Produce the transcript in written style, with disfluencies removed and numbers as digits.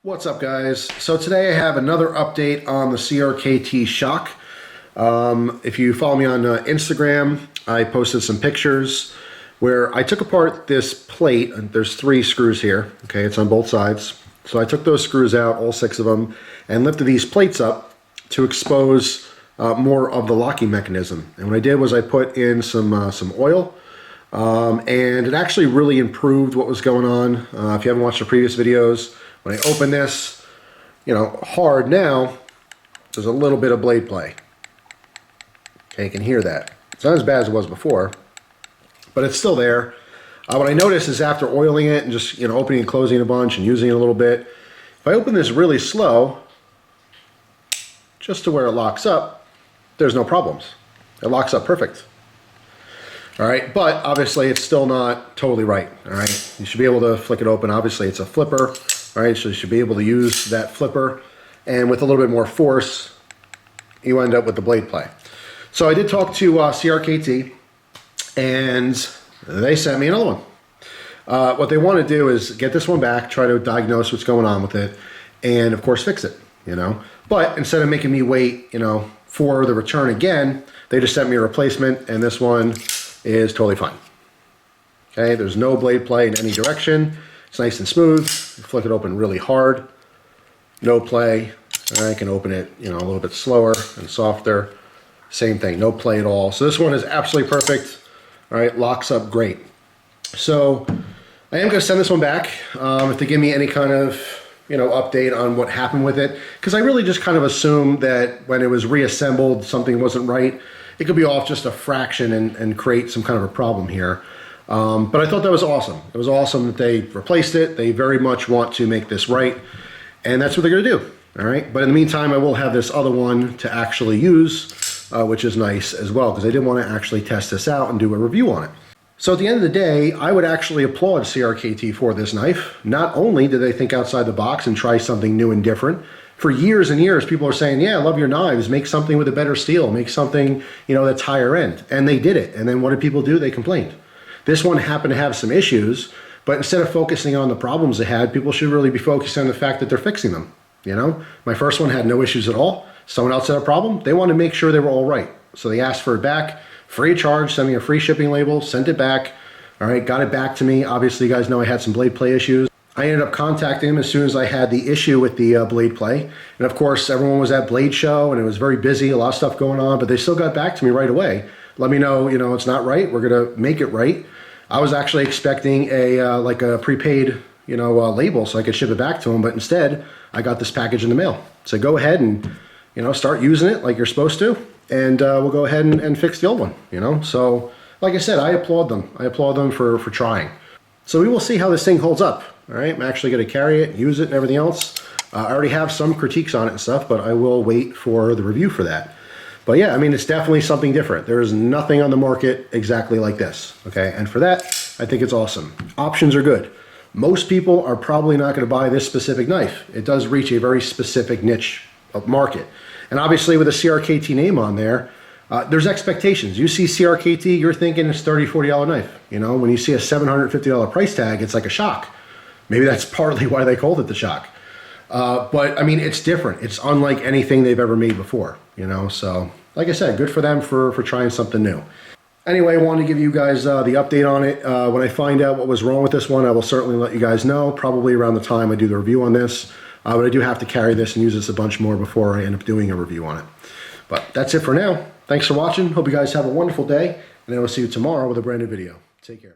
What's up, guys? So today I have another update on the CRKT Shock. If you follow me on Instagram, I posted some pictures where I took apart this plate. And there's 3 screws here. Okay, it's on both sides. So I took those screws out, all 6 of them, and lifted these plates up to expose more of the locking mechanism. And what I did was I put in some oil, and it actually really improved what was going on. If you haven't watched the previous videos, when I open this, hard now, there's a little bit of blade play. Okay, you can hear that. It's not as bad as it was before, but it's still there. What I noticed is after oiling it and just opening and closing a bunch and using it a little bit, if I open this really slow, just to where it locks up, there's no problems. It locks up perfect. All right, but obviously it's still not totally right. All right, you should be able to flick it open. Obviously it's a flipper. All right, so you should be able to use that flipper, and with a little bit more force, you end up with the blade play. So I did talk to CRKT, and they sent me another one. What they want to do is get this one back, try to diagnose what's going on with it, and of course fix it, But instead of making me wait, for the return again, they just sent me a replacement, and this one is totally fine. Okay, there's no blade play in any direction. It's nice and smooth. You flick it open really hard. No play. I can open it, a little bit slower and softer. Same thing, no play at all. So this one is absolutely perfect. All right, locks up great. So I am going to send this one back if they give me any kind of, update on what happened with it. Because I really just kind of assumed that when it was reassembled, something wasn't right. It could be off just a fraction and create some kind of a problem here. But I thought that was awesome. It was awesome that they replaced it. They very much want to make this right, and that's what they're going to do. All right. But in the meantime, I will have this other one to actually use, which is nice as well, because I did want to actually test this out and do a review on it. So at the end of the day, I would actually applaud CRKT for this knife. Not only did they think outside the box and try something new and different. For years and years, people are saying, yeah, I love your knives. Make something with a better steel. Make something, that's higher end. And they did it. And then what did people do? They complained. This one happened to have some issues, but instead of focusing on the problems they had, people should really be focusing on the fact that they're fixing them. My first one had no issues at all. Someone else had a problem. They wanted to make sure they were all right. So they asked for it back, free of charge, sent me a free shipping label, sent it back. All right, got it back to me. Obviously, you guys know I had some blade play issues. I ended up contacting them as soon as I had the issue with the blade play. And of course, everyone was at Blade Show and it was very busy, a lot of stuff going on, but they still got back to me right away. Let me know, it's not right. We're going to make it right. I was actually expecting like a prepaid, label so I could ship it back to them, but instead I got this package in the mail. So go ahead and, start using it like you're supposed to, and we'll go ahead and fix the old one, So like I said, I applaud them. I applaud them for trying. So we will see how this thing holds up. All right, I'm actually going to carry it, use it, and everything else. I already have some critiques on it and stuff, but I will wait for the review for that. But yeah, I mean, it's definitely something different. There is nothing on the market exactly like this, okay? And for that, I think it's awesome. Options are good. Most people are probably not going to buy this specific knife. It does reach a very specific niche of market. And obviously with a CRKT name on there, there's expectations. You see CRKT, you're thinking it's $30, $40 knife. When you see a $750 price tag, it's like a shock. Maybe that's partly why they called it the Shock. But I mean, it's different. It's unlike anything they've ever made before, So like I said, good for them for trying something new. Anyway, I wanted to give you guys the update on it. When I find out what was wrong with this one, I will certainly let you guys know, probably around the time I do the review on this. But I do have to carry this and use this a bunch more before I end up doing a review on it. But that's it for now. Thanks for watching. Hope you guys have a wonderful day, and I will see you tomorrow with a brand new video. Take care.